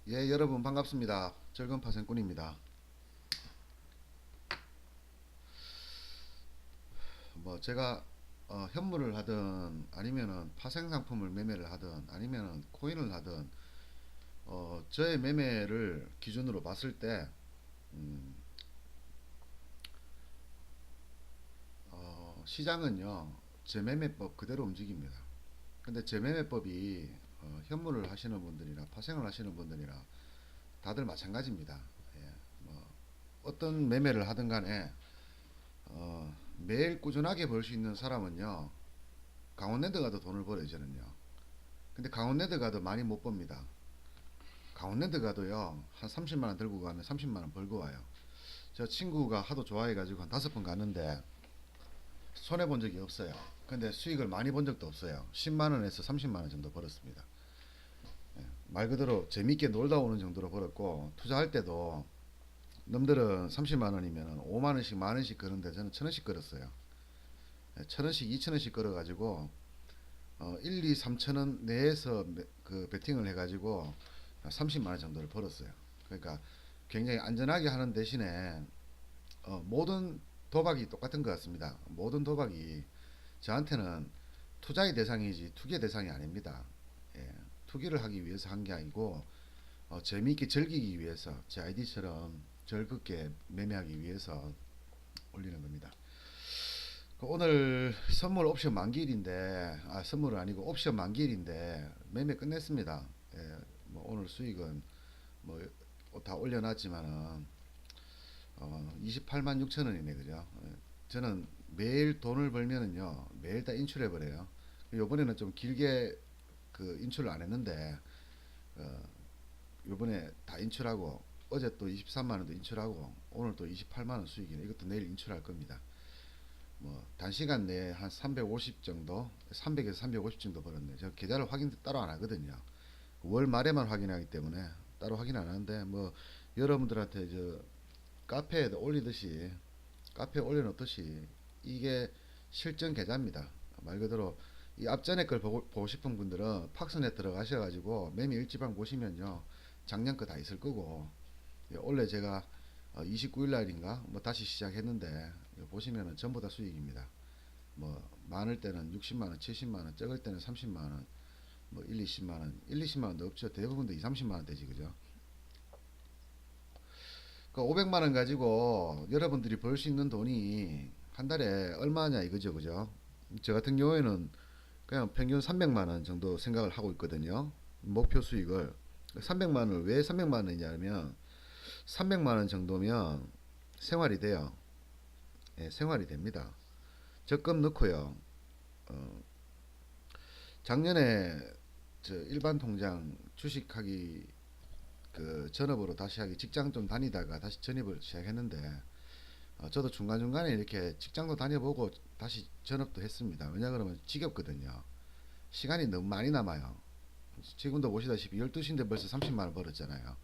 예, 여러분 반갑습니다. 즐거운 파생꾼입니다. 제가 현물을 하든 아니면은 파생 상품을 매매를 하든 아니면은 코인을 하든 저의 매매를 기준으로 봤을 때 음, 시장은요 제 매매법 그대로 움직입니다. 근데 제 매매법이 현물을 하시는 분들이나 파생을 하시는 분들이나 다들 마찬가지입니다. 예, 뭐 어떤 매매를 하든 간에 매일 꾸준하게 벌 수 있는 사람은요 강원랜드 가도 돈을 벌어요 저는요. 근데 강원랜드 가도 많이 못 법니다. 강원랜드 가도요 한 30만원 들고 가면 30만원 벌고 와요. 저 친구가 하도 좋아해가지고 한 5번 갔는데 손해본 적이 없어요. 근데 수익을 많이 본 적도 없어요. 10만원에서 30만원 정도 벌었습니다. 말 그대로 재밌게 놀다 오는 정도로 벌었고, 투자할 때도 남들은 30만원이면 5만원씩 만원씩 거는데 저는 1,000원씩 걸었어요. 1,000원씩 2,000원씩 걸어가지고 1, 2, 3천원 내에서 그 베팅을 해가지고 30만원 정도를 벌었어요. 그러니까 굉장히 안전하게 하는 대신에 모든 도박이 똑같은 것 같습니다. 모든 도박이 저한테는 투자의 대상이지 투기의 대상이 아닙니다. 예, 투기를 하기 위해서 한 게 아니고 재미있게 즐기기 위해서 제 아이디처럼 즐겁게 매매하기 위해서 올리는 겁니다. 오늘 선물 옵션 만기일인데, 선물은 아니고 옵션 만기일인데 매매 끝냈습니다. 예, 뭐 오늘 수익은 뭐 다 올려놨지만은 28만 6천 원이네, 그죠? 예, 저는 매일 돈을 벌면은요 매일 다 인출해 버려요. 요번에는 좀 길게 그 인출을 안 했는데 어, 요번에 다 인출하고 어제 또 23만 원도 인출하고 오늘 또 28만 원 수익이네. 이것도 내일 인출할 겁니다. 뭐 단시간 내에 한 350 정도, 300에서 350 정도 벌었네. 제가 계좌를 확인 따로 안 하거든요. 월 말에만 확인하기 때문에 따로 확인 안 하는데 뭐 여러분들한테 저 카페에 올리듯이 카페에 올려놓듯이 이게 실전 계좌입니다. 말 그대로 이 앞전에 걸 보고 싶은 분들은 팍스넷 들어가셔가지고 매매 일지방 보시면요 작년 거 다 있을 거고, 원래 제가 29일 날인가 뭐 다시 시작했는데 보시면은 전부 다 수익입니다. 뭐 많을 때는 60만 원, 70만 원, 적을 때는 30만 원, 뭐 1, 20만 원, 1, 20만 원도 없죠. 대부분 다 2, 30만 원 되지, 그죠? 그 500만 원 가지고 여러분들이 벌 수 있는 돈이 한 달에 얼마냐 이거죠, 그죠? 저 같은 경우에는 그냥 평균 300만 원 정도 생각을 하고 있거든요. 목표 수익을 300만 원을 왜 300만 원이냐면 300만 원 정도면 생활이 돼요. 예, 생활이 됩니다. 적금 넣고요. 어, 작년에 저 일반 통장 주식하기 그 전업으로 다시 하기 직장 좀 다니다가 다시 전입을 시작했는데 저도 중간중간에 이렇게 직장도 다녀보고 다시 전업도 했습니다. 왜냐 그러면 지겹거든요. 시간이 너무 많이 남아요. 지금도 보시다시피 12시인데 벌써 30만 원 벌었잖아요.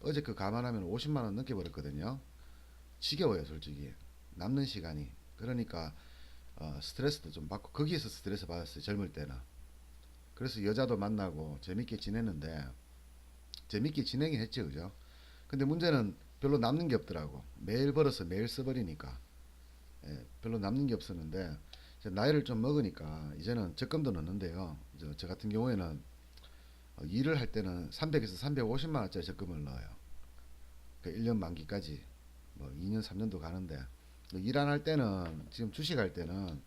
어제 그 감안하면 50만 원 넘게 벌었거든요. 지겨워요, 솔직히. 남는 시간이. 그러니까 스트레스도 좀 받고 거기에서 스트레스 받았어요, 젊을 때는. 그래서 여자도 만나고 재밌게 지냈는데 재밌게 지내긴 했죠, 그죠? 근데 문제는 별로 남는 게 없더라고. 매일 벌어서 매일 써버리니까 별로 남는 게 없었는데 이제 나이를 좀 먹으니까 이제는 적금도 넣는데요. 저 같은 경우에는 일을 할 때는 300에서 350만 원짜리 적금을 넣어요. 그 1년 만기까지 뭐 2년 3년도 가는데 일 안 할 때는 지금 주식할 때는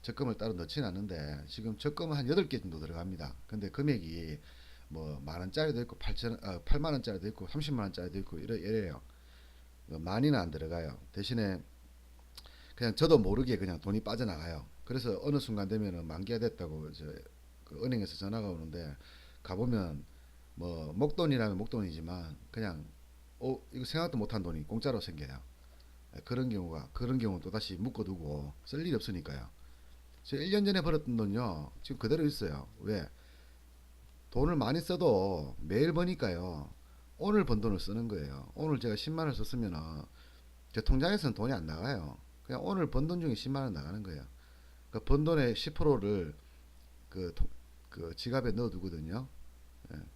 적금을 따로 넣지는 않는데 지금 적금은 한 8개 정도 들어갑니다. 근데 금액이 뭐 만원짜리도 있고 8만원짜리도 있고 30만원짜리도 있고 이래요. 많이는 안 들어가요. 대신에 그냥 저도 모르게 그냥 돈이 빠져나가요. 그래서 어느 순간 되면은 만기가 됐다고 그 은행에서 전화가 오는데 가보면 뭐 목돈이라면 목돈이지만 그냥 이거 생각도 못한 돈이 공짜로 생겨요. 그런 경우 또 다시 묶어두고 쓸 일이 없으니까요. 제가 1년 전에 벌었던 돈요 지금 그대로 있어요. 왜? 돈을 많이 써도 매일 버니까요. 오늘 번 돈을 쓰는 거예요. 오늘 제가 10만 원 썼으면은 제 통장에서는 돈이 안 나가요. 그냥 오늘 번 돈 중에 10만 원 나가는 거예요. 그 번 돈의 10%를 그, 그 지갑에 넣어두거든요.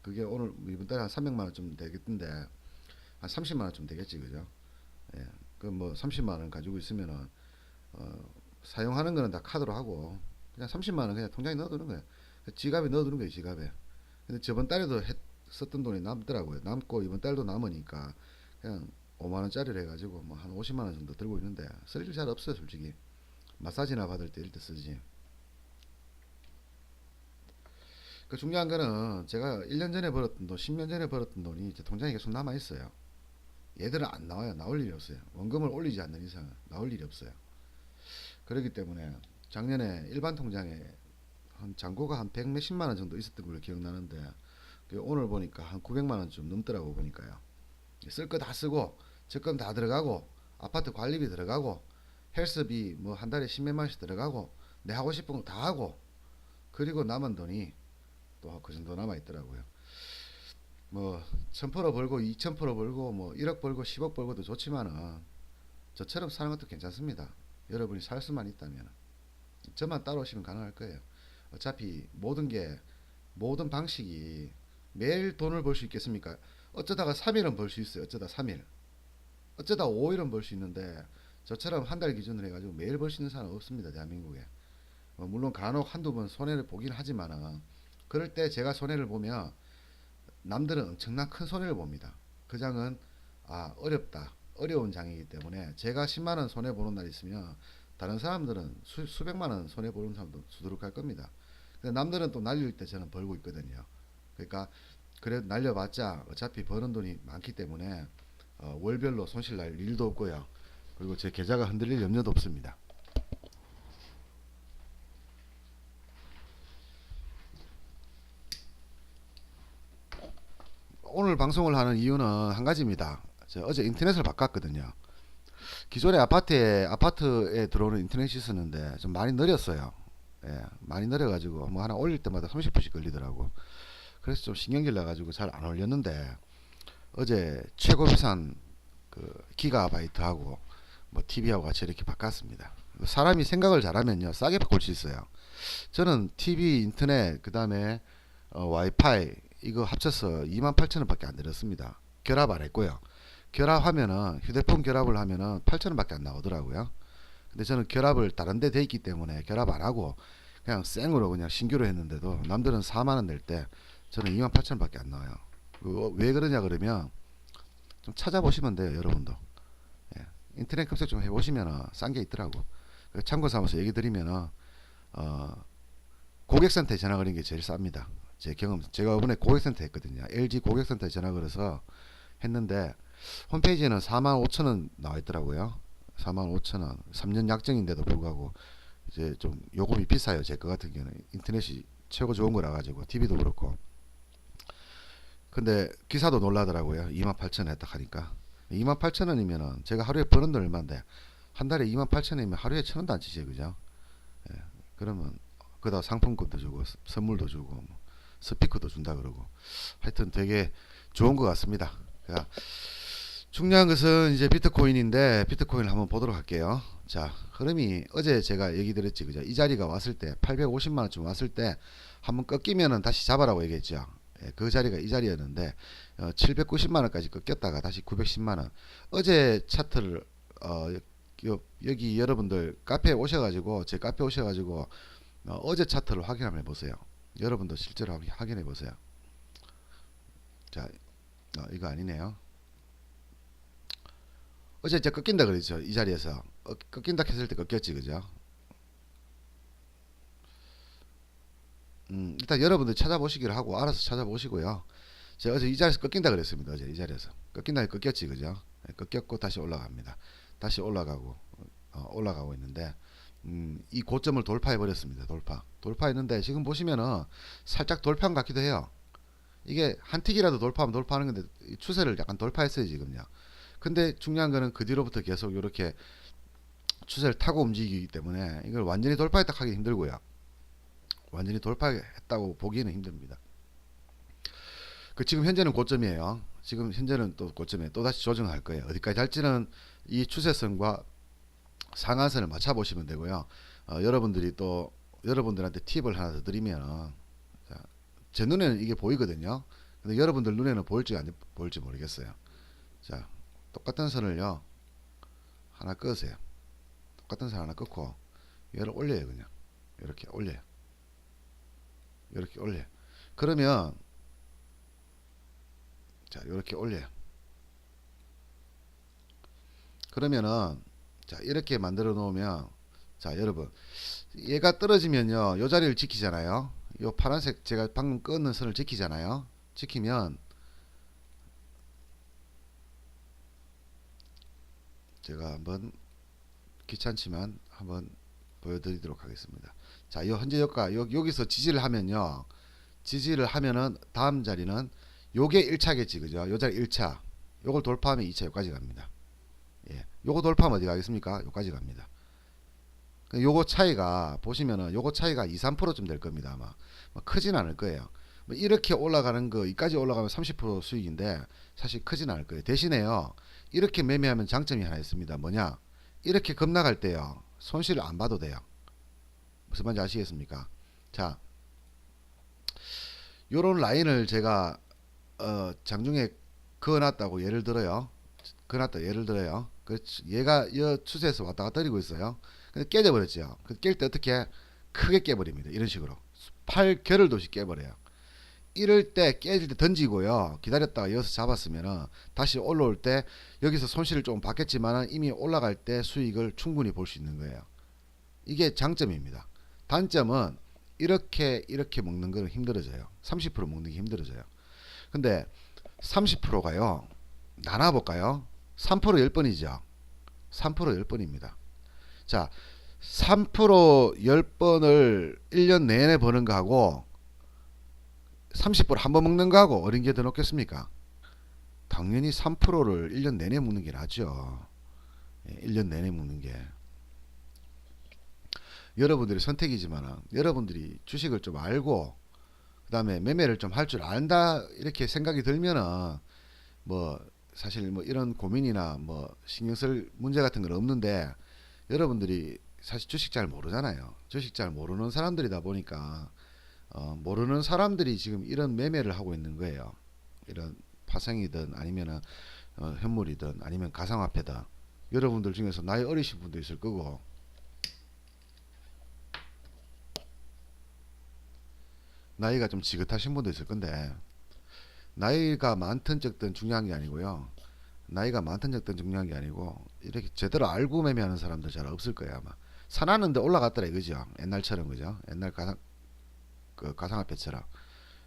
그게 오늘 이번 달에 한 300만 원 좀 되겠던데 한 30만 원 좀 되겠지, 그죠? 예. 그 뭐 30만 원 가지고 있으면은 사용하는 거는 다 카드로 하고 그냥 30만 원 그냥 통장에 넣어두는 거예요. 지갑에 넣어두는 거예요, 지갑에. 근데 저번 달에도 썼던 돈이 남더라고요. 남고 이번 달도 남으니까 그냥 5만 원짜리를 해가지고 뭐 한 50만 원 정도 들고 있는데 쓸 일 잘 없어요, 솔직히. 마사지나 받을 때 이럴 때 쓰지. 그 중요한 거는 제가 1년 전에 벌었던 돈, 10년 전에 벌었던 돈이 이제 통장에 계속 남아 있어요. 얘들은 안 나와요. 나올 일이 없어요. 원금을 올리지 않는 이상은 나올 일이 없어요. 그렇기 때문에 작년에 일반 통장에 한 잔고가 한 100 몇십만 원 정도 있었던 걸로 기억나는데 오늘 보니까 한 900만 원 좀 넘더라고 보니까요. 쓸 거 다 쓰고 적금 다 들어가고 아파트 관리비 들어가고 헬스비 뭐 한 달에 10몇만 원씩 들어가고 내 하고 싶은 거 다 하고 그리고 남은 돈이 또 그 정도 남아 있더라고요. 뭐 1000% 벌고 2000% 벌고 뭐 1억 벌고 10억 벌고도 좋지만은 저처럼 사는 것도 괜찮습니다. 여러분이 살 수만 있다면 저만 따라오시면 가능할 거예요. 어차피 모든 방식이 매일 돈을 벌 수 있겠습니까? 어쩌다가 3일은 벌 수 있어요. 어쩌다 3일. 어쩌다 5일은 벌 수 있는데 저처럼 한 달 기준으로 해가지고 매일 벌 수 있는 사람은 없습니다. 대한민국에. 물론 간혹 한두 번 손해를 보긴 하지만은 그럴 때 제가 손해를 보면 남들은 엄청난 큰 손해를 봅니다. 그 장은 어렵다. 어려운 장이기 때문에 제가 10만 원 손해 보는 날 있으면 다른 사람들은 수백만 원 손해 보는 사람도 수두룩할 겁니다. 근데 남들은 또 날릴 때 저는 벌고 있거든요. 그러니까 그래 날려봤자 어차피 버는 돈이 많기 때문에 월별로 손실 날 일도 없고요. 그리고 제 계좌가 흔들릴 염려도 없습니다. 오늘 방송을 하는 이유는 한 가지입니다. 어제 인터넷을 바꿨거든요. 기존의 아파트에 들어오는 인터넷이 있었는데 좀 많이 느렸어요. 예, 많이 느려가지고 뭐 하나 올릴 때마다 30분씩 걸리더라고. 그래서 좀 신경질 나가지고 잘 안 올렸는데 어제 최고 비싼 그 기가바이트하고 뭐 TV하고 같이 이렇게 바꿨습니다. 사람이 생각을 잘하면요 싸게 바꿀 수 있어요. 저는 TV, 인터넷, 그 다음에 와이파이 이거 합쳐서 28,000원밖에 안 들었습니다. 결합 안 했고요. 결합하면은 휴대폰 결합을 하면은 8,000원밖에 안 나오더라고요. 근데 저는 결합을 다른 데 돼 있기 때문에 결합 안 하고 그냥 생으로 그냥 신규로 했는데도 남들은 4만 원 낼 때 저는 28,000원밖에 안 나와요. 왜 그러냐 그러면 좀 찾아보시면 돼요, 여러분도. 예. 인터넷 검색 좀 해보시면은 싼 게 있더라고. 참고 삼아서 얘기 드리면은 고객센터에 전화 걸린 게 제일 쌉니다. 제 경험, 제가 이번에 고객센터 했거든요. LG 고객센터에 전화 걸어서 했는데 홈페이지에는 45,000원 나와 있더라고요. 45,000원. 3년 약정인데도 불구하고 이제 좀 요금이 비싸요. 제 거 같은 경우는 인터넷이 최고 좋은 거라 가지고 TV도 그렇고. 근데 기사도 놀라더라고요. 28,000원 했다 하니까. 28,000원이면은 제가 하루에 버는 돈 얼마인데 한 달에 28,000원이면 하루에 1,000원도 안 치죠, 그죠? 예. 그러면 그다 상품권도 주고 선물도 주고 뭐 스피커도 준다 그러고 하여튼 되게 좋은 것 같습니다. 그러니까 중요한 것은 이제 비트코인인데 비트코인을 한번 보도록 할게요. 자, 흐름이 어제 제가 얘기 드렸지, 그죠? 이 자리가 왔을 때 850만 원쯤 왔을 때 한번 꺾이면은 다시 잡아라고 얘기했죠. 예, 그 자리가 이 자리였는데 790만 원까지 꺾였다가 다시 910만 원. 어제 차트를 여기 여러분들 카페에 오셔가지고 제 카페에 오셔가지고 어제 차트를 확인해 보세요. 여러분도 실제로 확인해 보세요. 자, 이거 아니네요. 어제 이제 꺾인다 그랬죠. 이 자리에서 꺾인다 했을 때 꺾였지, 그죠? 일단 여러분들 찾아보시기를 하고 알아서 찾아보시고요. 제가 어제 이 자리에서 꺾인다 그랬습니다. 어제 이 자리에서 꺾인다 꺾였지, 그죠? 꺾였고 다시 올라갑니다. 다시 올라가고 있는데 이 고점을 돌파해 버렸습니다. 돌파했는데 지금 보시면은 살짝 돌파한 것 같기도 해요. 이게 한 틱이라도 돌파하면 돌파하는 건데 추세를 약간 돌파했어요, 지금요. 근데 중요한 거는 그 뒤로부터 계속 이렇게 추세를 타고 움직이기 때문에 이걸 완전히 돌파했다 하기 힘들고요. 완전히 돌파했다고 보기에는 힘듭니다. 지금 현재는 고점이에요. 지금 현재는 또 고점에 또 다시 조정할 거예요. 어디까지 할지는 이 추세선과 상한선을 맞춰 보시면 되고요. 여러분들이 또 여러분들한테 팁을 하나 더 드리면, 자, 제 눈에는 이게 보이거든요. 근데 여러분들 눈에는 보일지 안 보일지 모르겠어요. 자, 똑같은 선을요 하나 끄세요. 똑같은 선 하나 끄고 얘를 올려요. 그냥 이렇게 올려요. 이렇게 올려요. 그러면 자 이렇게 올려요. 그러면은 자 이렇게 만들어 놓으면 자 여러분 얘가 떨어지면요 요 자리를 지키잖아요. 요 파란색 제가 방금 끊는 선을 지키잖아요. 지키면 제가 한번 귀찮지만 한번 보여드리도록 하겠습니다. 자, 요 현재 여가 여기서 지지를 하면요. 지지를 하면은 다음 자리는 요게 1차겠지. 그죠? 요 자리 1차. 요걸 돌파하면 2차 요까지 갑니다. 예. 요거 돌파하면 어디 가겠습니까? 요까지 갑니다. 요거 차이가 보시면은 요거 차이가 2, 3%쯤 될 겁니다. 아마. 뭐 크진 않을 거예요. 뭐 이렇게 올라가는 거 이까지 올라가면 30% 수익인데 사실 크진 않을 거예요. 대신에요. 이렇게 매매하면 장점이 하나 있습니다. 뭐냐? 이렇게 급락할 때요. 손실을 안 봐도 돼요. 무슨 말인지 아시겠습니까? 자, 요런 라인을 제가 장중에 그어놨다고 예를 들어요. 그어놨다 예를 들어요. 그 얘가 이 추세에서 왔다 갔다 거리고 있어요. 근데 깨져버렸죠. 깰 때 어떻게 크게 깨버립니다. 이런 식으로 팔 결을도 없이 깨버려요. 이럴 때 깨질 때 던지고요. 기다렸다가 이어서 잡았으면은 다시 올라올 때 여기서 손실을 좀 받겠지만 이미 올라갈 때 수익을 충분히 볼 수 있는 거예요. 이게 장점입니다. 단점은 이렇게 먹는 거는 힘들어져요. 30% 먹는 게 힘들어져요. 근데 30%가요. 나눠볼까요? 3% 10번이죠. 3% 10번입니다. 자, 3% 10번을 1년 내내 버는 거하고 30% 한 번 먹는 거하고 어린 게 더 높겠습니까? 당연히 3%를 1년 내내 먹는 게 낫죠. 1년 내내 먹는 게. 여러분들의 선택이지만 여러분들이 주식을 좀 알고 그 다음에 매매를 좀 할 줄 안다 이렇게 생각이 들면은 뭐 사실 뭐 이런 고민이나 뭐 신경 쓸 문제 같은 건 없는데 여러분들이 사실 주식 잘 모르잖아요. 주식 잘 모르는 사람들이다 보니까 모르는 사람들이 지금 이런 매매를 하고 있는 거예요. 이런 파생이든 아니면은 현물이든 아니면 가상화폐든 여러분들 중에서 나이 어리신 분도 있을 거고 나이가 좀 지긋하신 분도 있을 건데 나이가 많든 적든 중요한 게 아니고요. 나이가 많든 적든 중요한 게 아니고 이렇게 제대로 알고 매매하는 사람들 잘 없을 거예요 아마. 사놨는데 올라갔더라 이거죠. 옛날처럼 그죠. 옛날 가상화폐처럼.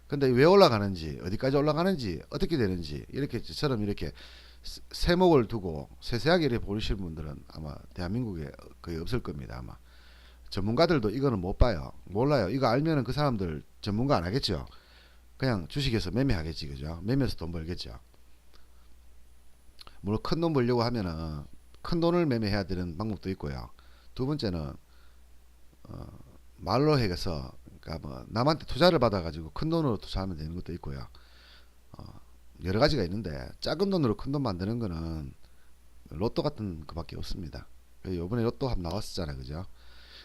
근데 왜 올라가는지 어디까지 올라가는지 어떻게 되는지 이렇게 저처럼 이렇게 세목을 두고 세세하게 이렇게 보시는 분들은 아마 대한민국에 거의 없을 겁니다 아마. 전문가들도 이거는 못 봐요. 몰라요. 이거 알면은 그 사람들 전문가 안 하겠죠. 그냥 주식에서 매매하겠지, 그죠? 매매해서 돈 벌겠죠. 물론 큰 돈 벌려고 하면은 큰 돈을 매매해야 되는 방법도 있고요. 두 번째는 말로 해서 그러니까 뭐 남한테 투자를 받아가지고 큰 돈으로 투자하면 되는 것도 있고요. 여러 가지가 있는데 작은 돈으로 큰 돈 만드는 거는 로또 같은 거밖에 없습니다. 이번에 로또 합 나왔었잖아요, 그죠?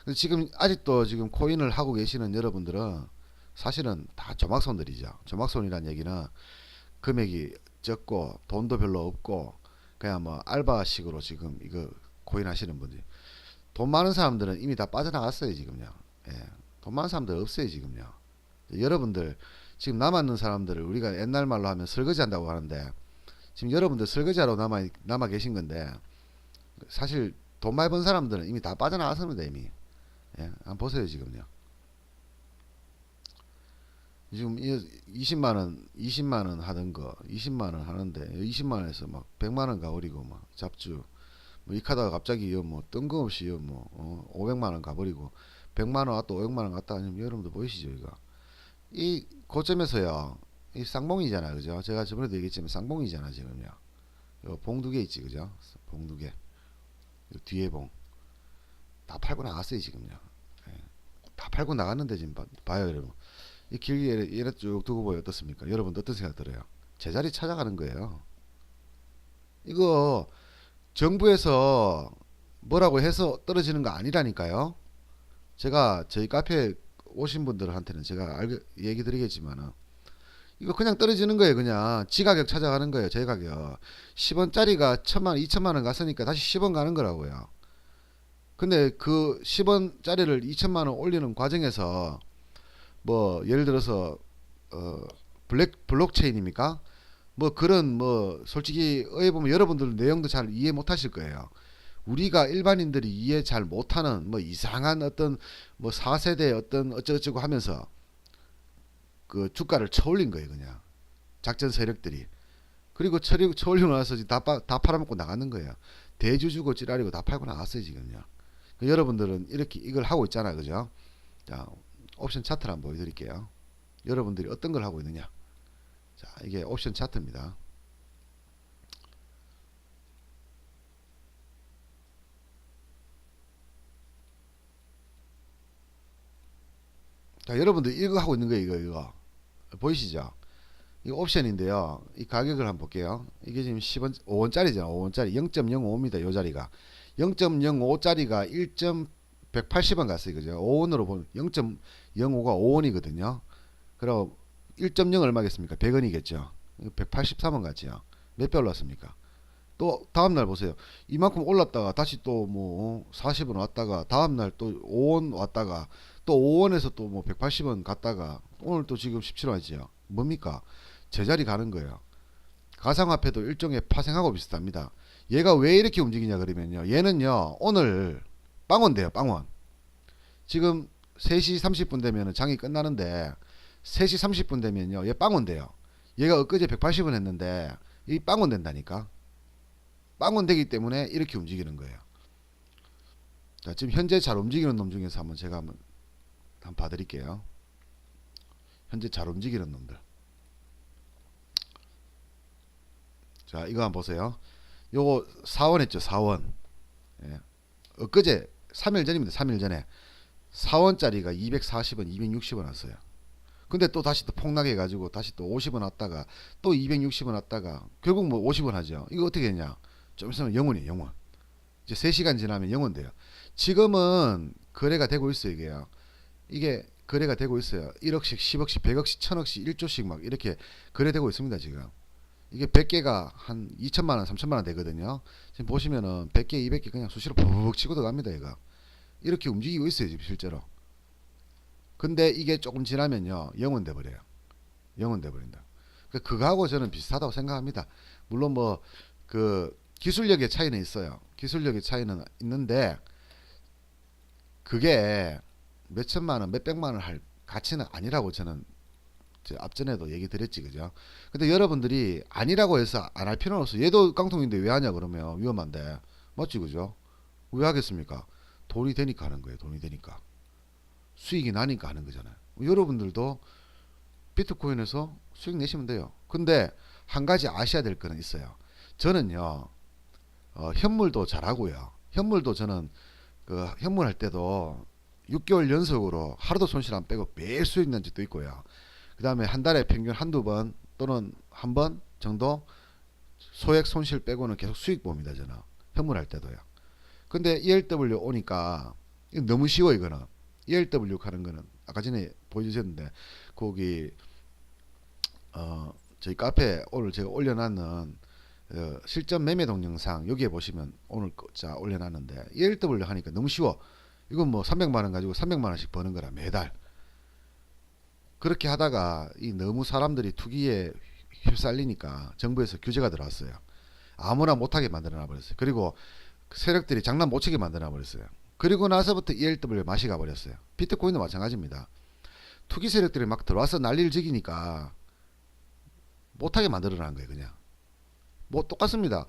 근데 지금 아직도 지금 코인을 하고 계시는 여러분들은 사실은 다 조막손들이죠. 조막손이란 얘기는 금액이 적고 돈도 별로 없고 그냥 뭐 알바식으로 지금 이거 코인 하시는 분들. 돈 많은 사람들은 이미 다 빠져나갔어요 지금요. 예. 돈 많은 사람들 없어요 지금요. 여러분들 지금 남아있는 사람들을 우리가 옛날 말로 하면 설거지 한다고 하는데 지금 여러분들 설거지하러 남아 계신 건데 사실 돈 많이 번 사람들은 이미 다 빠져나갔습니다 이미. 예. 한번 보세요 지금요. 지금 20만원 하던 거 20만원 하는데 20만원에서 막 100만원 가버리고 막 잡주 뭐 이 카드가 갑자기 뭐 뜬금없이 뭐 500만원 가버리고 100만원 왔다 500만원 갔다 하면 여러분들 보이시죠 이거 이 고점에서요 이 쌍봉이잖아 그죠 제가 저번에도 얘기했지만 쌍봉이잖아 지금요 봉 두 개 있지 그죠 봉 두 개 뒤에 봉 다 팔고 나갔어요 지금요 예. 다 팔고 나갔는데 지금 봐요 여러분 이 길게 이래 쭉 두고 보여 어떻습니까? 여러분 어떤 생각 들어요? 제자리 찾아가는 거예요. 이거 정부에서 뭐라고 해서 떨어지는 거 아니라니까요. 제가 저희 카페 오신 분들한테는 제가 얘기 드리겠지만은 이거 그냥 떨어지는 거예요. 그냥 지가격 찾아가는 거예요. 제 가격 10원짜리가 1000만 2000만 원 갔으니까 다시 10원 가는 거라고요. 근데 그 10원짜리를 2000만 원 올리는 과정에서 뭐 예를 들어서 어 블록체인입니까? 뭐 그런 뭐 솔직히 어에 보면 여러분들 내용도 잘 이해 못 하실 거예요. 우리가 일반인들이 이해 잘 못하는 뭐 이상한 어떤 뭐 4세대 어떤 어쩌고저쩌고 하면서 그 주가를 쳐올린 거예요. 그냥 작전 세력들이. 그리고 쳐올리고 나서 다 팔아먹고 나가는 거예요. 대주주고 찌라리고 다 팔고 나갔어요 지금요. 그 여러분들은 이렇게 이걸 하고 있잖아요. 그죠? 자, 옵션 차트를 한번 보여드릴게요. 여러분들이 어떤 걸 하고 있느냐. 자, 이게 옵션 차트입니다. 자, 여러분들 이거 하고 있는 거예요. 이거 보이시죠? 이거 옵션인데요. 이 가격을 한번 볼게요. 이게 지금 10원, 5원짜리잖아. 5원짜리 0.05입니다. 요 자리가 0.05짜리가 1.180원 갔어요. 그죠? 5원으로 보면 0.05가 5원이거든요. 그럼 1.0 얼마겠습니까? 100원이겠죠. 183원 같지요. 몇 배 올랐습니까? 또 다음날 보세요. 이만큼 올랐다가 다시 또 뭐 40원 왔다가 다음날 또 5원 왔다가 또 5원에서 또 뭐 180원 갔다가 오늘 또 지금 17원 하지요. 뭡니까? 제자리 가는 거예요. 가상화폐도 일종의 파생하고 비슷합니다. 얘가 왜 이렇게 움직이냐 그러면요. 얘는요. 오늘 빵원 돼요. 빵원. 지금 3시 30분 되면 장이 끝나는데 3시 30분 되면요. 얘 빵원 돼요. 얘가 엊그제 180원 했는데 이 빵원 된다니까. 빵원 되기 때문에 이렇게 움직이는 거예요. 자, 지금 현재 잘 움직이는 놈 중에서 한번 제가 한번 봐드릴게요. 현재 잘 움직이는 놈들. 자, 이거 한번 보세요. 요거 4원 했죠. 4원. 예. 엊그제 3일 전입니다. 3일 전에 4원짜리가 240원, 260원 왔어요. 근데 또 다시 또 폭락해 가지고 다시 또 50원 왔다가 또 260원 왔다가 결국 뭐 50원 하죠. 이거 어떻게 되냐? 좀 있으면 영원이에요. 영원. 이제 3시간 지나면 영원 돼요. 지금은 거래가 되고 있어요. 이게 거래가 되고 있어요. 1억씩, 10억씩, 100억씩, 1000억씩, 1조씩 막 이렇게 거래되고 있습니다. 지금. 이게 100개가 한 2천만 원, 3천만 원 되거든요. 지금 보시면은 100개, 200개 그냥 수시로 푹 치고 들어갑니다. 얘가. 이렇게 움직이고 있어요. 지금 실제로. 근데 이게 조금 지나면요. 영원 돼 버려요. 영원 돼 버린다. 그거하고 저는 비슷하다고 생각합니다. 물론 뭐 그 기술력의 차이는 있어요. 기술력의 차이는 있는데 그게 몇 천만 원, 몇 백만 원 할 가치는 아니라고 저는 앞전에도 얘기 드렸지, 그죠? 근데 여러분들이 아니라고 해서 안 할 필요는 없어. 얘도 깡통인데 왜 하냐 그러면 위험한데, 맞지, 그죠? 왜 하겠습니까? 돈이 되니까 하는 거예요. 돈이 되니까 수익이 나니까 하는 거잖아요. 여러분들도 비트코인에서 수익 내시면 돼요. 근데 한 가지 아셔야 될 거는 있어요. 저는요, 현물도 잘하고요. 현물도 저는 그 현물 할 때도 6개월 연속으로 하루도 손실 안 빼고 매일 수익 난 적도 있고요. 그 다음에 한 달에 평균 한두 번 또는 한 번 정도 소액 손실 빼고는 계속 수익 봅니다. 저는 현물 할 때도요. 근데 ELW 오니까 너무 쉬워. 이거는 ELW 하는 거는 아까 전에 보여주셨는데 거기 저희 카페 오늘 제가 올려놨는 실전 매매 동영상 여기에 보시면 오늘 자 올려놨는데 ELW 하니까 너무 쉬워. 이건 뭐 300만원 가지고 300만원씩 버는 거라 매달. 그렇게 하다가 이 너무 사람들이 투기에 휩쓸리니까 정부에서 규제가 들어왔어요. 아무나 못하게 만들어 버렸어요. 그리고 세력들이 장난 못 치게 만들어 버렸어요. 그리고 나서부터 ELW 맛이 가버렸어요. 비트코인도 마찬가지입니다. 투기 세력들이 막 들어와서 난리를 지기니까 못하게 만들어 놓은 거예요. 그냥 뭐 똑같습니다.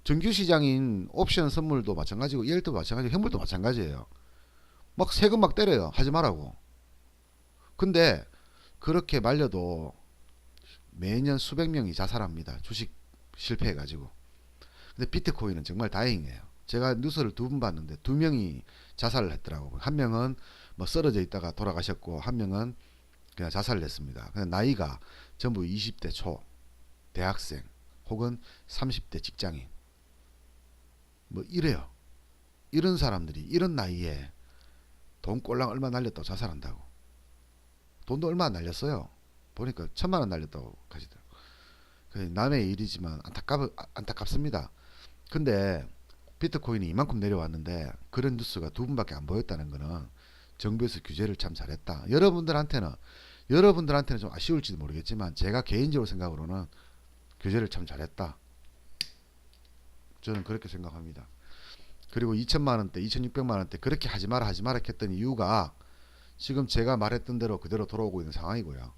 정규 시장인 옵션 선물도 마찬가지고 ELW 마찬가지고 현물도 마찬가지예요. 막 세금 막 때려요. 하지 말라고. 근데 그렇게 말려도 매년 수백 명이 자살합니다. 주식 실패해가지고. 근데 비트코인은 정말 다행이에요. 제가 뉴스를 2번 봤는데 2명이 자살을 했더라고요. 한 명은 뭐 쓰러져 있다가 돌아가셨고 한 명은 그냥 자살을 했습니다. 그냥 나이가 전부 20대 초, 대학생 혹은 30대 직장인 뭐 이래요. 이런 사람들이 이런 나이에 돈 꼴랑 얼마 날렸다고 자살한다고. 돈도 얼마 안 날렸어요. 보니까 1,000만 원 날렸다고 하시더라고요. 남의 일이지만 안타깝습니다. 근데 비트코인이 이만큼 내려왔는데 그런 뉴스가 두 분밖에 안 보였다는 거는 정부에서 규제를 참 잘했다. 여러분들한테는 좀 아쉬울지도 모르겠지만 제가 개인적으로 생각으로는 규제를 참 잘했다. 저는 그렇게 생각합니다. 그리고 2천만 원대, 2,600만 원대 그렇게 하지 마라 했던 이유가 지금 제가 말했던 대로 그대로 돌아오고 있는 상황이고요.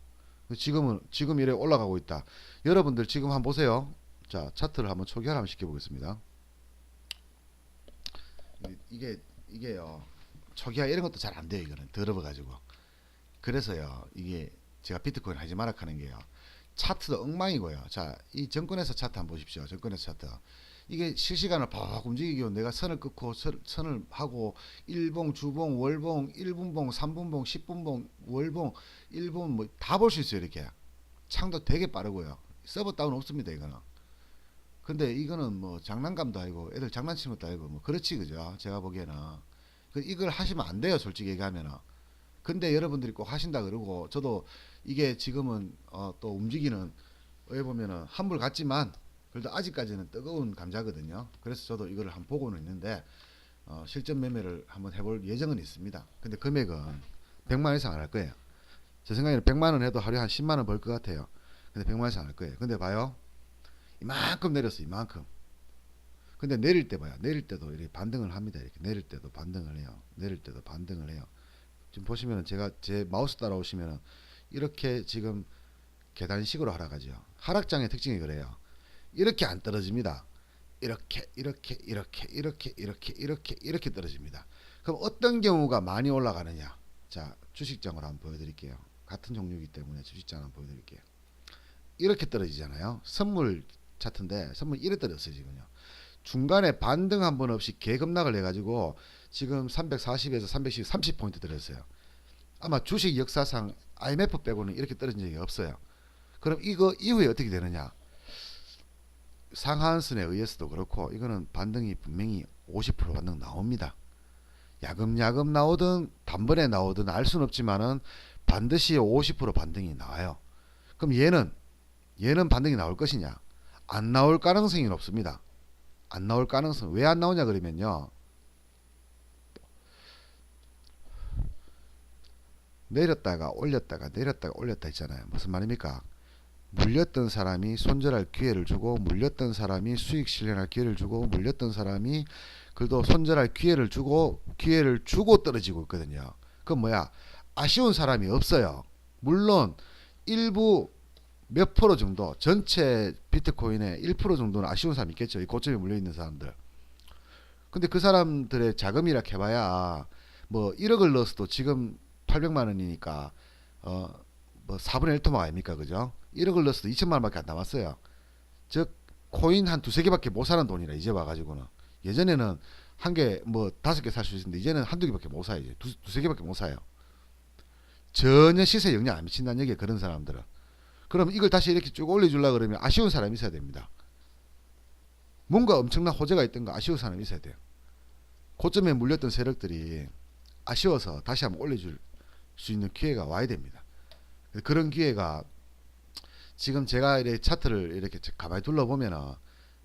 지금 이래 올라가고 있다. 여러분들 지금 한번 보세요. 자, 차트를 한번 초기화를 한번 시켜보겠습니다. 이게요. 초기화 이런 것도 잘 안 돼요. 이거는 더러워가지고. 그래서요. 이게 제가 비트코인 하지 마라 하는 게요. 차트도 엉망이고요. 자, 이 정권에서 차트 한번 보십시오. 정권에서 차트. 이게 실시간을 팍 움직이고 내가 선을 끊고 선을 하고 일봉, 주봉, 월봉, 1분봉, 3분봉, 10분봉, 월봉, 1분 뭐 다 볼 수 있어요. 이렇게. 창도 되게 빠르고요. 서버 다운 없습니다. 이거는. 근데 이거는 뭐 장난감도 아니고 애들 장난치는 것도 아니고 뭐 그렇지 그죠? 제가 보기에는 이걸 하시면 안 돼요. 솔직히 얘기하면은. 근데 여러분들이 꼭 하신다 그러고 저도 이게 지금은 또 움직이는 왜 보면은 환불 같지만 그래도 아직까지는 뜨거운 감자거든요. 그래서 저도 이거를 한번 보고는 있는데 실전 매매를 한번 해볼 예정은 있습니다. 근데 금액은 100만 원 이상 안 할 거예요. 제 생각에는 100만 원 해도 하루에 한 10만 원 벌 것 같아요. 근데 100만 원 이상 안 할 거예요. 근데 봐요. 이만큼 내렸어. 이만큼. 근데 내릴 때 봐요. 내릴 때도 이렇게 반등을 합니다. 이렇게 내릴 때도 반등을 해요. 내릴 때도 반등을 해요. 지금 보시면은 제가 제 마우스 따라오시면은 이렇게 지금 계단식으로 하락하죠. 하락장의 특징이 그래요. 이렇게 안 떨어집니다. 이렇게 떨어집니다. 그럼 어떤 경우가 많이 올라가느냐? 자, 주식장으로 한번 보여드릴게요. 같은 종류이기 때문에 주식장 한번 보여드릴게요. 이렇게 떨어지잖아요. 선물 차트인데 선물 이래 떨어졌어요 지금요. 중간에 반등 한 번 없이 개급락을 해가지고 지금 340에서 310, 30포인트 떨어졌어요. 아마 주식 역사상 IMF 빼고는 이렇게 떨어진 적이 없어요. 그럼 이거 이후에 어떻게 되느냐? 상하한선에 의해서도 그렇고 이거는 반등이 분명히 50% 반등 나옵니다. 야금야금 나오든 단번에 나오든 알 수는 없지만은 반드시 50% 반등이 나와요. 그럼 얘는 반등이 나올 것이냐? 안 나올 가능성이 높습니다. 안 나올 가능성. 왜 안 나오냐 그러면요. 내렸다가 올렸다가 내렸다가 올렸다 했잖아요. 무슨 말입니까? 물렸던 사람이 손절할 기회를 주고 물렸던 사람이 수익 실현할 기회를 주고 물렸던 사람이 그래도 손절할 기회를 주고 떨어지고 있거든요. 그건 뭐야? 아쉬운 사람이 없어요. 물론 일부 몇 프로 정도 전체 비트코인의 1% 정도는 아쉬운 사람이 있겠죠. 이 고점에 물려있는 사람들. 근데 그 사람들의 자금이라 해봐야 뭐 1억을 넣었어도 지금 800만 원이니까 뭐 4분의 1토막 아닙니까? 그죠? 1억을 넣었어도 2천만 원밖에 안 남았어요. 즉 코인 한 두세 개밖에 못 사는 돈이라 이제 와가지고는. 예전에는 한 개 뭐 5개 살 수 있는데 이제는 한두 개밖에 못 사요. 이제 두세 개밖에 못 사요. 전혀 시세에 영향 안 미친다는 얘기예요. 그런 사람들은. 그럼 이걸 다시 이렇게 쭉 올려주려고 그러면 아쉬운 사람이 있어야 됩니다. 뭔가 엄청난 호재가 있던가 아쉬운 사람이 있어야 돼요. 고점에 물렸던 세력들이 아쉬워서 다시 한번 올려줄 수 있는 기회가 와야 됩니다. 그런 기회가 지금 제가 이렇게 차트를 이렇게 가만히 둘러보면은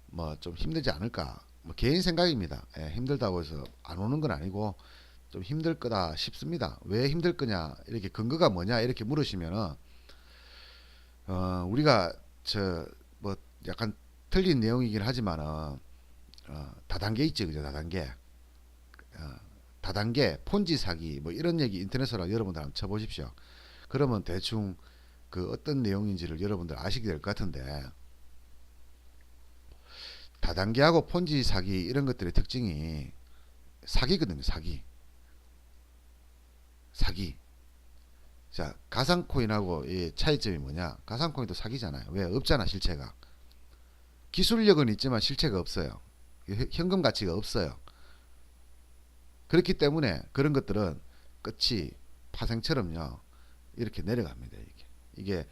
뭐 좀 힘들지 않을까. 뭐 개인 생각입니다. 예, 힘들다고 해서 안 오는 건 아니고 좀 힘들 거다 싶습니다. 왜 힘들 거냐? 이렇게 근거가 뭐냐? 이렇게 물으시면은 우리가 저 뭐 약간 틀린 내용이긴 하지만은 다단계 있죠, 그죠? 다단계 폰지 사기 뭐 이런 얘기 인터넷으로 여러분들 한번 쳐보십시오. 그러면 대충 그 어떤 내용인지를 여러분들 아시게 될 것 같은데 다단계하고 폰지 사기 이런 것들의 특징이 사기거든요. 사기. 자, 가상코인하고 이 차이점이 뭐냐? 가상코인도 사기잖아요. 왜? 없잖아, 실체가. 기술력은 있지만 실체가 없어요. 현금 가치가 없어요. 그렇기 때문에 그런 것들은 끝이 파생처럼요. 이렇게 내려갑니다. 이게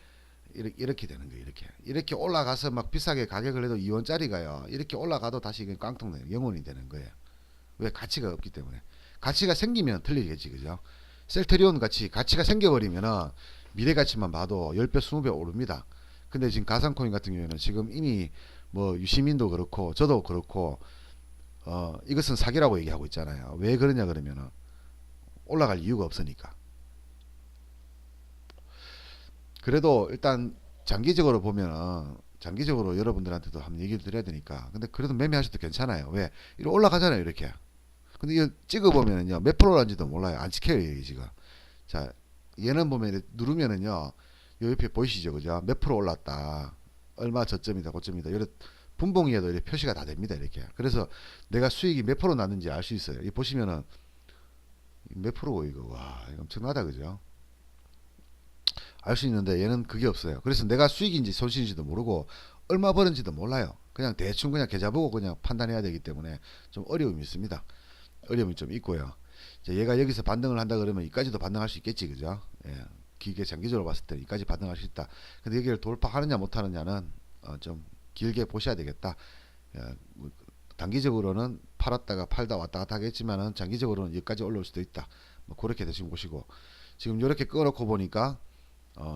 이렇게 되는 거예요. 이렇게 올라가서 막 비싸게 가격을 해도 2원짜리가요. 이렇게 올라가도 다시 깡통돼요. 영혼이 되는 거예요. 왜? 가치가 없기 때문에. 가치가 생기면 틀리겠지, 그죠? 셀트리온 가치가 생겨버리면은 미래 가치만 봐도 10배, 20배 오릅니다. 근데 지금 가상코인 같은 경우에는 지금 이미 뭐 유시민도 그렇고 저도 그렇고 이것은 사기라고 얘기하고 있잖아요. 왜 그러냐 그러면은 올라갈 이유가 없으니까. 그래도 일단 장기적으로 보면은 장기적으로 여러분들한테도 한번 얘기를 드려야 되니까. 근데 그래도 매매하셔도 괜찮아요. 왜? 이렇게 올라가잖아요, 이렇게. 근데 이거 찍어보면은요, 몇 프로 올랐는지도 몰라요. 안 찍혀요, 이게 지금. 자, 얘는 보면 이렇게 누르면은요, 요 옆에 보이시죠, 그죠? 몇 프로 올랐다. 얼마 저점이다, 고점이다. 이런 분봉위에도 이렇게 표시가 다 됩니다, 이렇게. 그래서 내가 수익이 몇 프로 났는지 알 수 있어요. 이 보시면은 몇 프로고 이거, 와, 이거 엄청나다, 그죠? 알 수 있는데 얘는 그게 없어요. 그래서 내가 수익인지 손실인지도 모르고 얼마 벌은지도 몰라요. 그냥 대충 그냥 계좌 보고 그냥 판단해야 되기 때문에 좀 어려움이 있습니다. 어려움이 좀 있고요. 이제 얘가 여기서 반등을 한다 그러면 이까지도 반등할 수 있겠지, 그죠? 예. 길게 장기적으로 봤을 때 이까지 반등할 수 있다. 근데 여기를 돌파하느냐 못하느냐는 좀 길게 보셔야 되겠다. 예. 뭐 단기적으로는 팔았다가 팔다 왔다 갔다 하겠지만은 장기적으로는 여기까지 올라올 수도 있다. 뭐 그렇게 대충 보시고 지금 이렇게 끊어놓고 보니까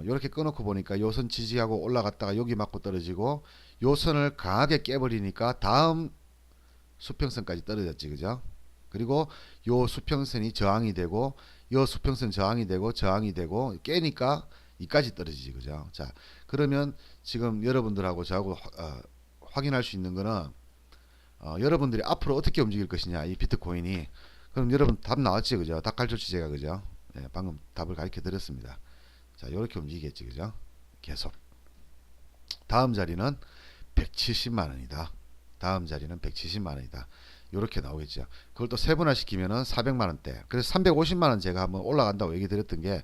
이렇게 끊어놓고 보니까 요선 지지하고 올라갔다가 여기 맞고 떨어지고 요선을 강하게 깨버리니까 다음 수평선까지 떨어졌지, 그죠? 그리고 요 수평선이 저항이 되고 요 수평선 저항이 되고 저항이 되고 깨니까 이까지 떨어지지, 그죠? 자, 그러면 지금 여러분들하고 저하고 확인할 수 있는 거는 여러분들이 앞으로 어떻게 움직일 것이냐, 이 비트코인이. 그럼 여러분 답 나왔지, 그죠? 답 가르쳐 주제가, 그죠? 예, 방금 답을 가르쳐 드렸습니다. 자, 이렇게 움직이겠지, 그죠? 계속. 다음 자리는 170만 원이다. 다음 자리는 170만 원이다. 이렇게 나오겠죠. 그걸 또 세분화 시키면은 400만 원대. 그래서 350만 원 제가 한번 올라간다고 얘기 드렸던 게